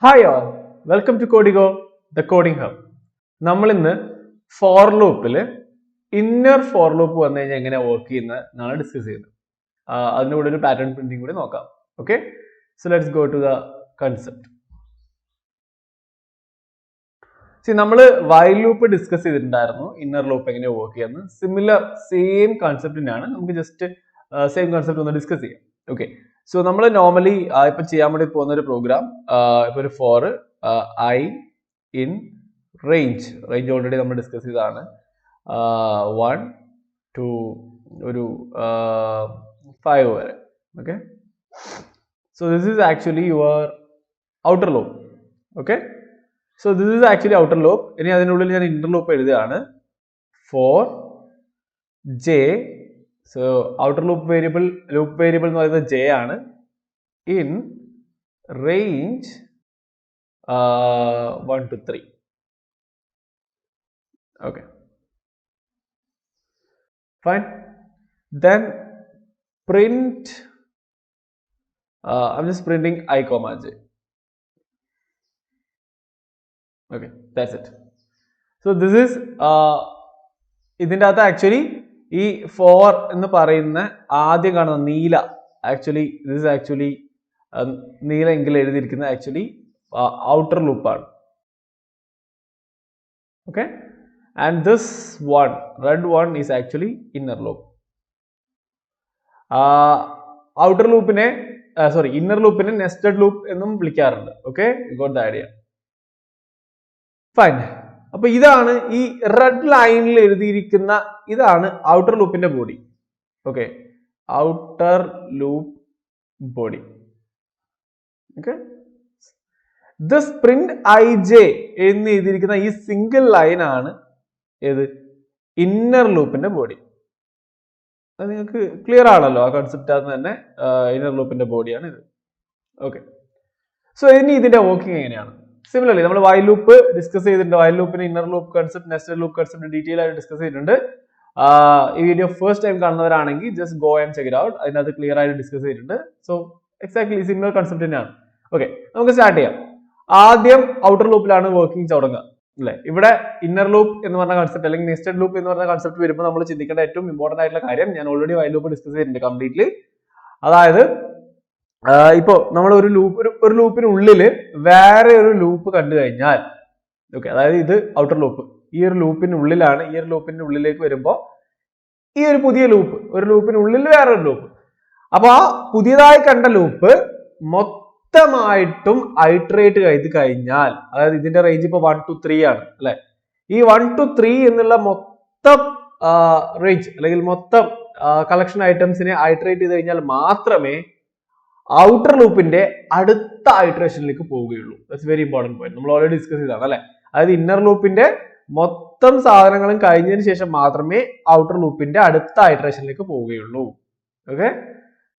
Hi all, welcome to Codigo, the coding hub. നമ്മൾ ഇന്ന് four ലൂപ്പിൽ ഇന്നർ ഫോർ ലൂപ്പ് വന്നു കഴിഞ്ഞാൽ എങ്ങനെ വർക്ക് ചെയ്യുന്നതാണ് ഡിസ്കസ് ചെയ്യുന്നത്. അതിൻ്റെ കൂടെ ഒരു പാറ്റേൺ പ്രിന്റിംഗ് കൂടി നോക്കാം. Okay, so let's go to the concept. നമ്മൾ വൈൽ ലൂപ്പ് ഡിസ്കസ് ചെയ്തിട്ടുണ്ടായിരുന്നു, ഇന്നർ ലൂപ്പ് എങ്ങനെ വർക്ക് ചെയ്യുന്നത്. സിമിലർ സെയിം കൺസെപ്റ്റിനാണ്, നമുക്ക് ജസ്റ്റ് സെയിം കൺസെപ്റ്റ് ഒന്ന് ഡിസ്കസ് ചെയ്യാം. ഓക്കെ, സോ നമ്മൾ നോർമലി ഇപ്പൊ ചെയ്യാൻ വേണ്ടി പോകുന്ന ഒരു പ്രോഗ്രാം, ഇപ്പൊ ഒരു for I in range already നമ്മൾ ഡിസ്കസ് ചെയ്തതാണ്. 1 to ഒരു 5 വരെ. Okay, so this is actually your outer loop. Okay, so this is actually outer loop. ഇനി അതിനുള്ളിൽ ഞാൻ ഇന്റർ ലൂപ്പ് എഴുതുകയാണ്. For J, so outer loop variable എന്ന് പറയുന്നത് ജെ ആണ്. In range 1 to 3. Okay, fine. Then print, I'm just printing I comma j. Okay, that's it. So this is ഇതിൻ്റെ അകത്ത് actually ഈ ഫോർ എന്ന് പറയുന്ന ആദ്യം കാണുന്ന നീല, ആക്ച്വലി ദിസ് ഇസ് ആക്ച്വലി നീല എങ്കിൽ എഴുതിയിരിക്കുന്നത് ആക്ച്വലി ഔട്ടർ ലൂപ്പാണ്. Okay, and this one, red one, is actually inner loop. Outer loopനെ inner loopനെ nested loop എന്നും വിളിക്കാറുണ്ട്. Okay, you got the idea. Fine. അപ്പൊ ഇതാണ് ഈ റെഡ് ലൈനിൽ എഴുതിയിരിക്കുന്ന, ഇതാണ് ഔട്ടർ ലൂപ്പിന്റെ body. Okay, outer loop body. Okay, this print I J എന്ന് എഴുതിയിരിക്കുന്ന ഈ സിംഗിൾ ലൈൻ ആണ് ഏത് ഇന്നർ ലൂപ്പിന്റെ ബോഡി. അത് നിങ്ങൾക്ക് ക്ലിയർ ആണല്ലോ, ആ കൺസെപ്റ്റ് അത് തന്നെ. ഇന്നർ ലൂപ്പിന്റെ ബോഡിയാണ് ഇത്. ഓക്കെ, സോ ഇനി ഇതിന്റെ വർക്കിംഗ് എങ്ങനെയാണ്? സിമിലർലി നമ്മൾ വൈൽ ലൂപ്പ് ഡിസ്കസ് ചെയ്തിട്ടുണ്ട്. വൈൽ ലൂപ്പിന് inner loop concept, nested loop concept detail ആയിട്ട് ഡിസ്കസ് ചെയ്തിട്ടുണ്ട്. ഈ വീഡിയോ ഫസ്റ്റ് ടൈം കാണുന്നവരാണെങ്കിൽ just go and check it out. അതിനകത്ത് ക്ലിയർ ആയിട്ട് ഡിസ്കസ് ചെയ്തിട്ടുണ്ട്. സോ എക്സാക്ട്ലി സിമിലർ കൺസെപ്റ്റ് തന്നെയാണ്. ഓക്കെ, നമുക്ക് സ്റ്റാർട്ട് ചെയ്യാം. ആദ്യം ഔട്ടർ ലൂപ്പിലാണ് വർക്കിംഗ് തുടങ്ങുക അല്ലെ. ഇവിടെ ഇന്നർ ലൂപ്പ് എന്ന് പറഞ്ഞ കൺസെപ്റ്റ് അല്ലെങ്കിൽ നെസ്റ്റഡ് ലൂപ്പ് എന്ന് പറഞ്ഞ കൺസെപ്റ്റ് വരുമ്പോൾ നമ്മൾ ചിന്തിക്കേണ്ട ഏറ്റവും ഇമ്പോർട്ടന്റ് ആയിട്ടുള്ള കാര്യം, ഞാൻ ഓൾറെഡി വൈൽ ലൂപ്പ് ഡിസ്കസ് ചെയ്തിട്ടുണ്ട് കംപ്ലീറ്റ്ലി. അതായത് ഇപ്പോ നമ്മൾ ഒരു ലൂപ്പിനുള്ളിൽ വേറെ ഒരു ലൂപ്പ് കണ്ടു കഴിഞ്ഞാൽ, ഓക്കെ, അതായത് ഇത് ഔട്ടർ ലൂപ്പ്, ഈ ഒരു ലൂപ്പിനുള്ളിലാണ്. ഈ ഒരു ലൂപ്പിന്റെ ഉള്ളിലേക്ക് വരുമ്പോൾ ഈ ഒരു പുതിയ ലൂപ്പ്, ഒരു ലൂപ്പിനുള്ളിൽ വേറൊരു ലൂപ്പ്. അപ്പൊ ആ പുതിയതായി കണ്ട ലൂപ്പ് മൊത്തമായിട്ടും ഐട്രേറ്റ് ചെയ്ത് കഴിഞ്ഞാൽ, അതായത് ഇതിന്റെ റേഞ്ച് ഇപ്പൊ 1 to 3 ആണ് അല്ലെ. ഈ 1 to 3 എന്നുള്ള മൊത്തം റേഞ്ച് അല്ലെങ്കിൽ മൊത്തം കളക്ഷൻ ഐറ്റംസിനെ ഐട്രേറ്റ് ചെയ്ത് കഴിഞ്ഞാൽ മാത്രമേ ഔട്ടർ ലൂപ്പിന്റെ അടുത്ത ഐട്രേഷനിലേക്ക് പോവുകയുള്ളൂ. That's very important point. നമ്മൾ ഓൾറെഡി ഡിസ്കസ് ചെയ്തതാണ് അല്ലെ. അതായത് ഇന്നർ ലൂപ്പിന്റെ മൊത്തം സാധനങ്ങളും കഴിഞ്ഞതിന് ശേഷം മാത്രമേ ഔട്ടർ ലൂപ്പിന്റെ അടുത്ത ഐട്രേഷനിലേക്ക് പോവുകയുള്ളൂ. Okay,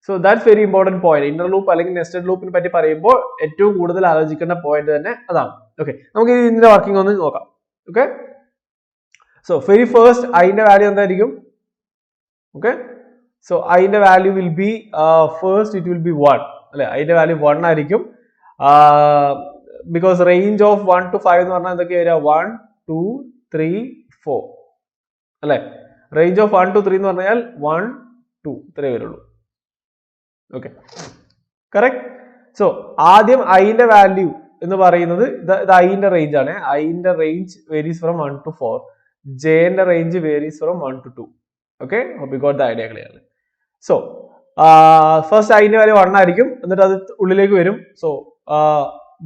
so that's very important point. Inner loop അല്ലെങ്കിൽ നെസ്റ്റഡ് ലൂപ്പിനെ പറ്റി പറയുമ്പോൾ ഏറ്റവും കൂടുതൽ ആലോചിക്കേണ്ട പോയിന്റ് തന്നെ അതാണ്. ഓക്കെ, നമുക്ക് ഇതിന്റെ വർക്കിംഗ് ഒന്ന് നോക്കാം. ഓക്കെ, സോ വെരി ഫസ്റ്റ് ഐന്റെ വാല്യൂ എന്തായിരിക്കും? ഓക്കെ, സോ ഐന്റെ value will be first it will be 1 അല്ലെ. ഐന്റെ വാല്യൂ 1 ആയിരിക്കും. ബിക്കോസ് റേഞ്ച് ഓഫ് 1 to 5 എന്ന് പറഞ്ഞാൽ എന്തൊക്കെ വരിക? 1 2 3 4 അല്ലെ. റേഞ്ച് ഓഫ് 1 to 3 എന്ന് പറഞ്ഞാൽ 1 2 ഇത്രേ വരുള്ളൂ. Okay, correct. സോ ആദ്യം ഐന്റെ വാല്യൂ എന്ന് പറയുന്നത് ഇത് ഐന്റെ റേഞ്ച് ആണ്. ഐന്റെ റേഞ്ച് വേരീസ് ഫ്രം 1 to 4. ജെന്റെ range varies from 1 to 2. Okay, hope you got the idea clear. So first ഐന്റെ വാല്യൂ 1 ആയിരിക്കും, എന്നിട്ട് അത് ഉള്ളിലേക്ക് വരും. സോ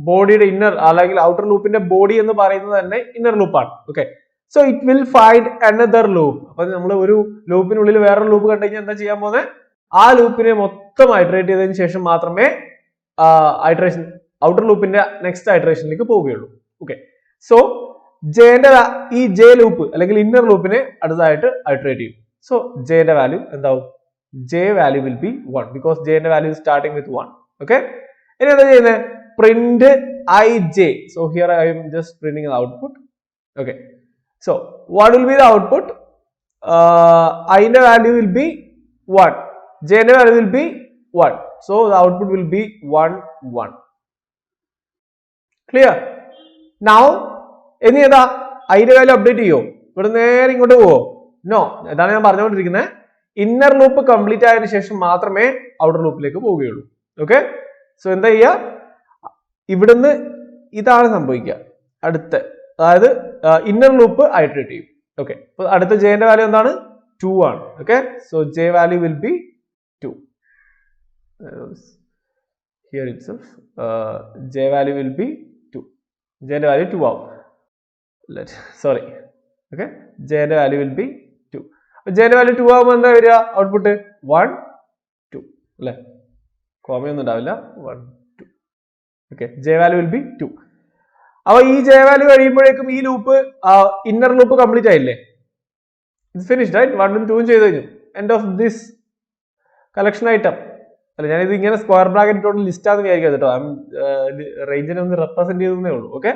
ബോഡിയുടെ ഇന്നർ അല്ലെങ്കിൽ ഔട്ടർ ലൂപ്പിന്റെ ബോഡി എന്ന് പറയുന്നത് തന്നെ ഇന്നർ ലൂപ്പാണ്. Okay, so it will find another loop. അപ്പൊ നമ്മൾ ഒരു ലൂപ്പിനുള്ളിൽ വേറൊരു ലൂപ്പ് കണ്ടു കഴിഞ്ഞാൽ എന്താ ചെയ്യാൻ പോകുന്നത്? ആ ലൂപ്പിനെ മൊത്തം ഐട്രേറ്റ് ചെയ്തതിനു ശേഷം മാത്രമേ ഐട്രേഷൻ ഔട്ടർ ലൂപ്പിന്റെ നെക്സ്റ്റ് ഐട്രേഷനിലേക്ക് പോവുകയുള്ളൂ. ഓക്കെ, സോ ജെന്റെ ഈ ജെ ലൂപ്പ് അല്ലെങ്കിൽ ഇന്നർ ലൂപ്പിനെ അടുത്തതായിട്ട് ഐട്രേറ്റ് ചെയ്യും. സോ ജെന്റെ വാല്യൂ എന്താവും? J value will be 1 because ജെന്റെ വാല്യൂ സ്റ്റാർട്ടിംഗ് വിത്ത് 1. ഓക്കെ, ഇനി എന്താ ചെയ്യുന്നത്? Print I J. So here I'm just printing the output. Okay, so what will be the output? ഐന്റെ വാല്യൂ വിൽ ബി 1, ജെന്റെ value will be 1. So the output will be 1 1. Clear? Now ഇനി ഏതാ ഐന്റെ value update ചെയ്യോ? ഇവിടെ നേരെ ഇങ്ങോട്ട് പോവോ? നോ. ഇതാണ് ഞാൻ പറഞ്ഞുകൊണ്ടിരിക്കുന്നത്. ഇന്നർ ലൂപ്പ് കംപ്ലീറ്റ് ആയതിനു ശേഷം മാത്രമേ ഔട്ടർ ലൂപ്പിലേക്ക് പോവുകയുള്ളൂ. ഓക്കെ? സോ എന്താ ചെയ്യുക? ഇവിടുന്ന് ഇതാണ് സംഭവിക്കുക. അടുത്ത അതായത് ഇന്നർ ലൂപ്പ് ഐറ്ററേറ്റ് ചെയ്യും. ഓക്കെ, അപ്പൊ അടുത്ത ജെന്റെ വാല്യൂ എന്താണ്? 2 ആണ്. Okay, so J value will be 2. Here itself J value will be 2. ജെന്റെ വാല്യൂ 2 ആവും. സോറി, ഓക്കെ, ജെന്റെ വാല്യൂ വിൽ ബി 2. അപ്പൊ ജെന്റെ വാല്യൂ 2 ആവുമ്പോൾ എന്താ വരിക? ഔട്ട്പുട്ട് 1 2 അല്ലെ? കോമയൊന്നും ഉണ്ടാവില്ല. 1 2. Okay, J value will be 2. അപ്പൊ ഈ ജെ വാല്യൂ കഴിയുമ്പോഴേക്കും ഈ ലൂപ്പ് ഇന്നർ ലൂപ്പ് കംപ്ലീറ്റ് ആയില്ലേ? It's finished, right? 1ഉം 2ഉം ചെയ്ത് കഴിഞ്ഞു. End of this collection item. അല്ല, ഞാനിത് ഇങ്ങനെ സ്ക്വയർ ബ്രാക്കറ്റ് ഇട്ടുകൊണ്ട് ലിസ്റ്റ് ആണെന്ന് വിചാരിക്കാം കേട്ടോ. റേഞ്ചിനെ ഒന്ന് റെപ്രസെന്റ് ചെയ്തേ ഉള്ളൂ. Okay,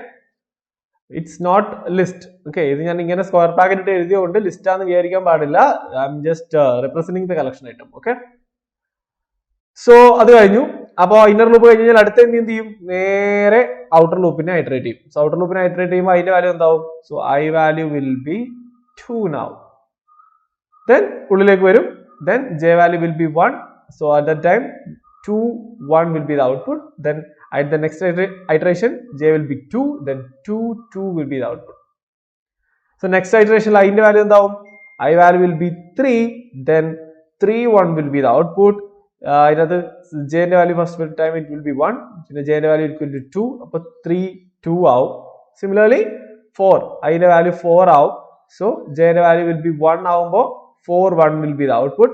it's not list. Okay, ഇത് ഞാൻ ഇങ്ങനെ സ്ക്വയർ ബ്രാക്കറ്റ് ഇട്ട് എഴുതിയോണ്ട് ലിസ്റ്റ് ആണെന്ന് വിചാരിക്കാൻ പാടില്ല. I am just representing the collection item. Okay, so അത് കഴിഞ്ഞു. അപ്പോൾ ഇന്നർ ലൂപ്പ് കഴിഞ്ഞ് കഴിഞ്ഞാൽ അടുത്ത എന്ത് ചെയ്യും? നേരെ ഔട്ടർ ലൂപ്പിനെ ഐറ്ററേറ്റ് ചെയ്യും. സോ ഔട്ടർ ലൂപ്പിനെ ഐറ്ററേറ്റ് ചെയ്യുമ്പോൾ അതിന്റെ വാല്യൂ എന്താവും? So I value will be 2 now. Then ഉള്ളിലേക്ക് വരും. Then j value will be 1. So at that time 2 1 will be the output. Then at the next iteration j will be 2. Then 2 2 will be the output. So next iteration I value എന്താവും? I value will be 3. Then 3 1 will be the output. ഇതിനകത്ത് j ന്റെ value first time it will be 1, പിന്നെ j ന്റെ value equal to 2, അപ്പോൾ 3 2 ആവും. Similarly 4 അതിന്റെ value 4 ആവും. So j ന്റെ വാല്യൂ വിൽ ബി 1 ആവുമ്പോൾ 4 1 will be the output.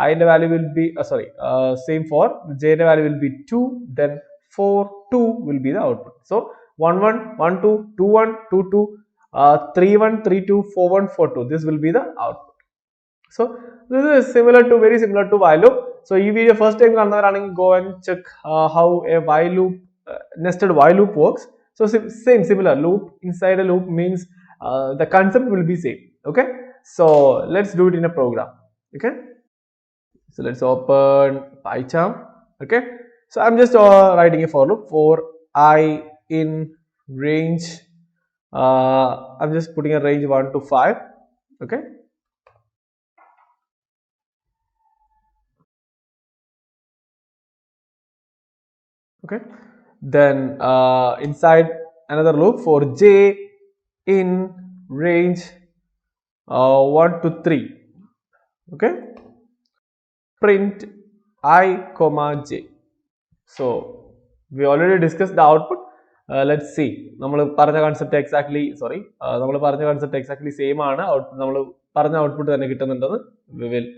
I ന്റെ value will be same for j ന്റെ value will be 2, then 4 2 will be the output. So 1 1 1 2 2 1 2 2 3 1 3 2 4 1 4 2. This will be the output. So this is very similar to while loop. So ഈ video first time കാണുന്നവരാണെങ്കിൽ go and check how a while loop nested while loop works. So similar loop inside a loop means the concept will be same. Okay, so let's do it in a program. Okay, so let's open PyCharm. Okay, so I'm just writing a for loop for I in range I'm just putting a range 1 to 5. Okay, okay, then inside another loop for j in range 1 to 3. Okay, print I comma j. So we already discussed the output. Let's see. നമ്മൾ പറഞ്ഞ concept exactly same ആണ്. നമ്മൾ പറഞ്ഞ output തന്നെ കിട്ടുന്നുണ്ടെന്ന് we will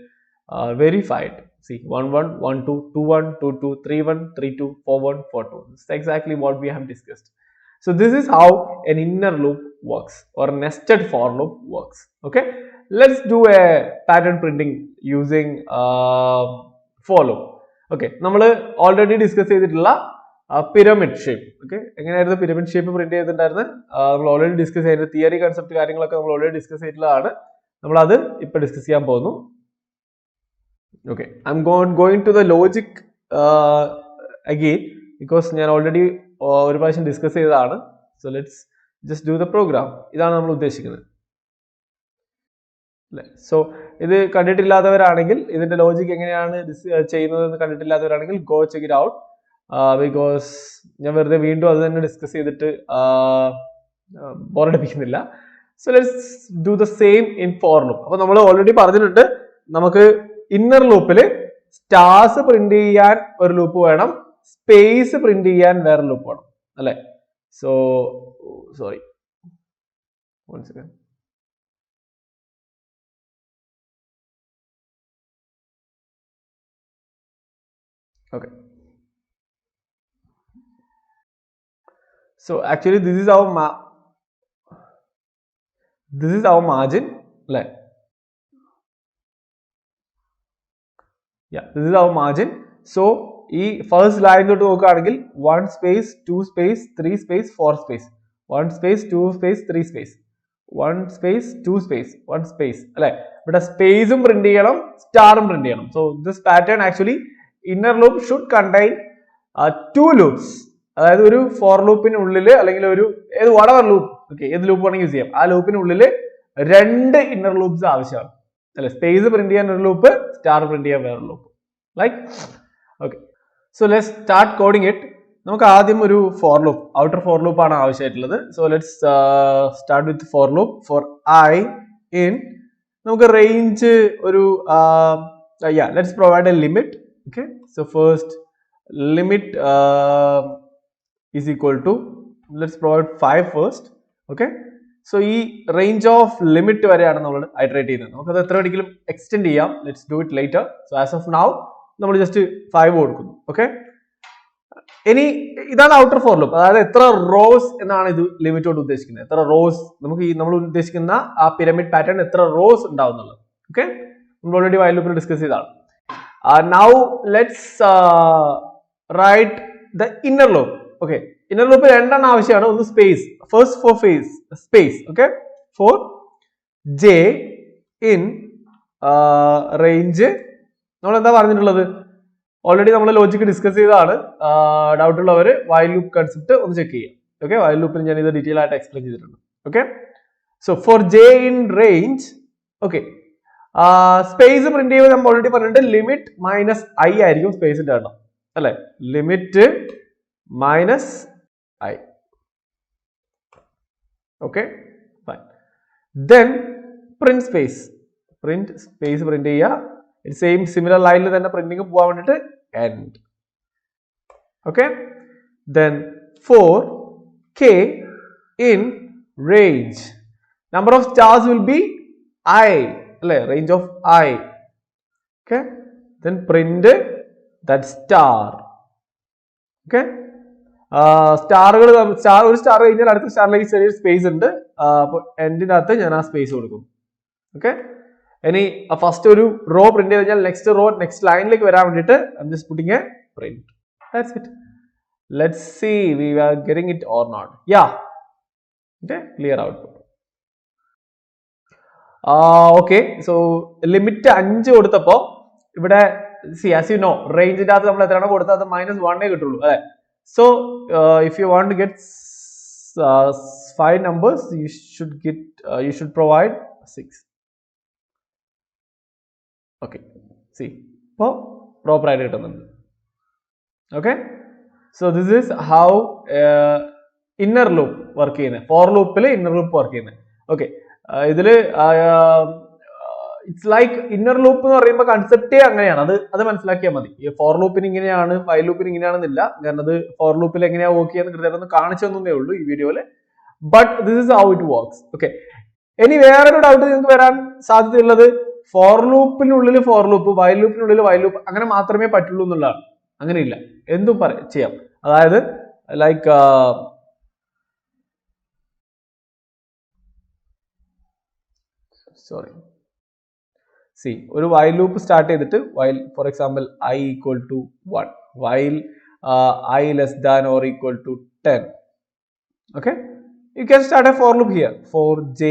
verify it. See, 1 1 1 2 2 1 2 2 3 1 3 2 4 1 4 2. This is exactly what we have discussed. So this is how an inner loop works or nested for loop works. Okay, let's do a pattern printing using for loop. Okay, നമ്മൾ already discuss ചെയ്തിട്ടുള്ള pyramid shape. Okay, എങ്ങനെയായിരുന്നു pyramid shape print ചെയ്തിട്ടുണ്ടായിരുന്നത്? നമ്മൾ already discuss ചെയ്ത theory concept കാര്യങ്ങളൊക്കെ നമ്മൾ already discuss ചെയ്തിട്ടുള്ളതാണ്. നമ്മൾ അത് ഇപ്പോൾ ഡിസ്കസ് ചെയ്യാൻ പോകുന്നു. Okay, I'm going to the logic again because ഞാൻ already ഒരു പ്രാവശ്യം ഡിസ്കസ് ചെയ്തതാണ്. So let's just do the program. ഇതാണ് നമ്മൾ ഉദ്ദേശിക്കുന്നത്. സോ ഇത് കണ്ടിട്ടില്ലാത്തവരാണെങ്കിൽ ഇതിന്റെ ലോജിക് എങ്ങനെയാണ് ചെയ്യുന്നതെന്ന് കണ്ടിട്ടില്ലാത്തവരാണെങ്കിൽ go check it out. Because ഞാൻ വെറുതെ വീണ്ടും അത് തന്നെ ഡിസ്കസ് ചെയ്തിട്ട് ബോറടിപ്പിക്കുന്നില്ല. So let's do the same in for loop. അപ്പോൾ നമ്മൾ ഓൾറെഡി പറഞ്ഞിട്ടുണ്ട് നമുക്ക് ഇന്നർ ലൂപ്പിൽ സ്റ്റാർസ് പ്രിന്റ് ചെയ്യാൻ ഒരു ലൂപ്പ് വേണം, സ്പേസ് പ്രിന്റ് ചെയ്യാൻ വേറെ ലൂപ്പ് വേണം അല്ലേ? So sorry, one second. Okay, so actually this is our margin, right? Yeah, this is our margin. So ഈ ഫസ്റ്റ് ലൈൻ തൊട്ട് നോക്കുകയാണെങ്കിൽ 1 space 2 space 3 space 4 space 1 space 2 space 3 space 1 space 2 space 1 space അല്ലെ? ഇവിടെ സ്പേസും print ചെയ്യണം, സ്റ്റാറും print ചെയ്യണം. So this pattern actually inner loop should contain 2 loops. അതായത് ഒരു ഫോർ ലൂപ്പിനുള്ളിൽ അല്ലെങ്കിൽ ഒരു ഏത് വടവർ ലൂപ്പ്, ഓക്കെ, ഏത് ലൂപ്പ് വേണമെങ്കിൽ യൂസ് ചെയ്യാം. ആ ലൂപ്പിനുള്ളിൽ 2 ഇന്നർ ലൂപ്സ് ആവശ്യമാണ്, അല്ലെ? സ്പേസ് പ്രിന്റ് ചെയ്യാൻ ഒരു ലൂപ്പ്, സ്റ്റാർ പ്രിന്റ് ചെയ്യാൻ വേറെ loop, like. Okay, so let's start coding it. നമുക്ക് ആദ്യം ഒരു for loop, outer for loop ആണ് ആവശ്യമായിട്ടുള്ളത്. So let's start with for loop for I in, നമുക്ക് റേഞ്ച് ഒരു let's provide A limit. Okay, so first limit is equal to, let's provide 5 first. Okay, so ഈ range of limit വരെയാണ് നമ്മൾ iterate ചെയ്യുന്നത്. നമുക്ക് അത് എത്ര വേണമെങ്കിലും extend ചെയ്യാം. Let's do it later. So as of now നമ്മൾ just 5 കൊടുക്കുന്നു. Okay, ഇനി ഇതാണ് ഔട്ടർ ഫോർ ലൂപ്പ്, അതായത് എത്ര റോസ് എന്നാണ് ഇത് ലിമിറ്റ് കൊണ്ട് ഉദ്ദേശിക്കുന്നത്. എത്ര റോസ് നമുക്ക് ഈ നമ്മൾ ഉദ്ദേശിക്കുന്ന ആ പിരമിഡ് പാറ്റേൺ എത്ര റോസ് ഉണ്ടാവുന്നുള്ളത്. ഓക്കെ, നമ്മൾ ഓൾറെഡി വൈൽ ലൂപ്പിൽ ഡിസ്കസ് ചെയ്തതാണ്. Now let's write the inner loop. Okay, inner loop രണ്ടെണ്ണം ആവശ്യമാണ്. ഒന്ന് space, first for space. Okay, for j in range, നമ്മൾ എന്താ പറഞ്ഞിട്ടുള്ളത് ഓൾറെഡി നമ്മൾ ലോജിക്ക് ഡിസ്കസ് ചെയ്തതാണ്. ഡൗട്ട് ഉള്ളവർ വൈൽ ലൂപ്പ് കൺസെപ്റ്റ് ഒന്ന് ചെക്ക് ചെയ്യാം. ഓക്കെ, വൈൽ ലൂപ്പിൽ ഞാൻ ഇത് ഡീറ്റെയിൽ ആയിട്ട് എക്സ്പ്ലെയിൻ ചെയ്തിട്ടുണ്ട്. Okay, so for j in range, okay, space print ചെയ്യുമ്പോൾ നമ്മൾ ഓൾറെഡി പറഞ്ഞിട്ട് ലിമിറ്റ് മൈനസ് ഐ ആയിരിക്കും സ്പേസിന്റെ എണ്ണം, അല്ലെ? Limit minus I. Okay, fine. Then print space, print ചെയ്യുക. സെയിം സിമിലർ ലൈനിൽ തന്നെ പ്രിന്റിംഗ് പോകാൻ വേണ്ടിട്ട് end. Okay, then for k in range, number of stars will be I, അല്ലെ? range of I. Okay, then print that star. Okay, സ്റ്റാറുകൾ, ഒരു star കഴിഞ്ഞാൽ അടുത്ത സ്റ്റാറിലേക്ക് ചെറിയ സ്പേസ് ഉണ്ട്. അപ്പോൾ എൻഡിനകത്ത് ഞാൻ ആ സ്പേസ് കൊടുക്കും. ഓക്കെ, ഇനി ഫസ്റ്റ് ഒരു റോ പ്രിന്റ് ചെയ്ത് കഴിഞ്ഞാൽ നെക്സ്റ്റ് റോ നെക്സ്റ്റ് ലൈനിലേക്ക് വരാൻ വേണ്ടിയിട്ട് I'm just putting a print. That's it. Let's see we are getting it or not. Yeah, okay, clear output. Okay, so limit 5 കൊടുത്തപ്പോ ഇവിടെ as you know റേഞ്ചിന്റെ അകത്ത് നമ്മൾ എത്രയാണോ കൊടുത്തത് അത് -1 കിട്ടുള്ളൂ, അല്ലെ? So if you want to get 5 numbers you should provide 6. Okay, C ഇപ്പോ പ്രോപ്പർ ആയിട്ട് കിട്ടുന്നുണ്ട്. Okay, so this is how inner loop work ചെയ്യുന്നത്, ഫോർ ലൂപ്പിൽ ഇന്നർ ലൂപ്പ് വർക്ക് ചെയ്യുന്നത്. ഓക്കെ, ഇതില് ഇറ്റ്സ് ലൈക്ക് ഇന്നർ ലൂപ്പ് എന്ന് പറയുമ്പോൾ കൺസെപ്റ്റേ അങ്ങനെയാണ്. അത് മനസ്സിലാക്കിയാൽ മതി. ഈ ഫോർ ലൂപ്പിന് ഇങ്ങനെയാണ്, വൈൽ ലൂപ്പിന് ഇങ്ങനെയാണെന്നില്ല. കാരണം അത് ഫോർ ലൂപ്പിൽ എങ്ങനെയാ വർക്ക് ചെയ്യാന്ന് കൃത്യമായിട്ടൊന്ന് കാണിച്ചു തന്നേ ഉള്ളൂ ഈ വീഡിയോയില്. But this is how it works. Okay, ഇനി വേറൊരു ഡൗട്ട് നിങ്ങൾക്ക് വരാൻ സാധ്യതയുള്ളത് ഫോർ ലൂപ്പിനുള്ളിൽ ഫോർ ലൂപ്പ്, വൈൽ ലൂപ്പിനുള്ളിൽ വൈൽ ലൂപ്പ് അങ്ങനെ മാത്രമേ പറ്റുള്ളൂ എന്നുള്ളതാണ്. അങ്ങനെയില്ല, എന്തും ചെയ്യാം. അതായത് ലൈക്ക് ഒരു വൈൽ ലൂപ്പ് സ്റ്റാർട്ട് ചെയ്തിട്ട് while for example i equal to 1, while I less than or equal to 10. Okay, you can start a for loop here for j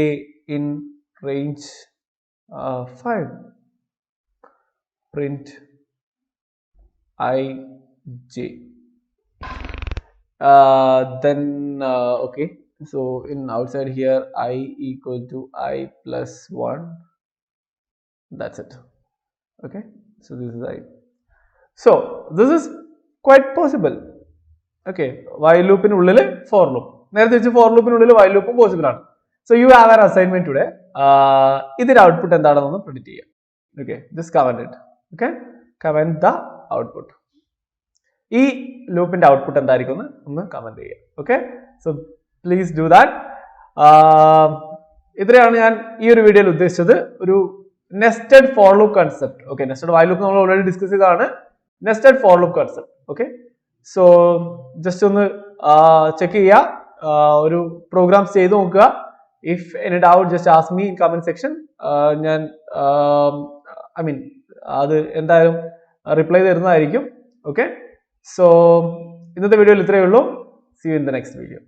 in range 5, print I j. Then okay, so in outside here I equal to I plus 1. That's it. Okay, so this is I. So this is quite possible. Okay, while loop in ullile for loop, നേരത്തെ വെച്ച് for loop in ullile while loop possible ആണ്. So you have an assignment today. ഇതിന്റെ output എന്താണെന്ന് predict ചെയ്യാം. Okay, just comment it. Okay, comment the output. ഈ ലൂപ്പിന്റെ output എന്തായിരിക്കും എന്ന് ഒന്ന് കമന്റ് ചെയ്യുക. Okay, so please do that. ഇത്രയാണ് ഞാൻ ഈ ഒരു വീഡിയോയിൽ ഉദ്ദേശിച്ചത്, ഒരു nested for loop concept. Okay, nested while loop നമ്മൾ ഓൾറെഡി ഡിസ്കസ് ചെയ്തതാണ്. Nested for loop concept. Okay, so just ഒന്ന് ചെക്ക് ചെയ്യുക, ഒരു പ്രോഗ്രാംസ് ചെയ്ത് നോക്കുക. If any doubt just ask me in comment section. ഞാൻ അത് എന്തായാലും റിപ്ലൈ തരുന്നതായിരിക്കും. ഓക്കെ, സോ ഇന്നത്തെ വീഡിയോയിൽ ഇത്രയേ ഉള്ളൂ. See you in the next video.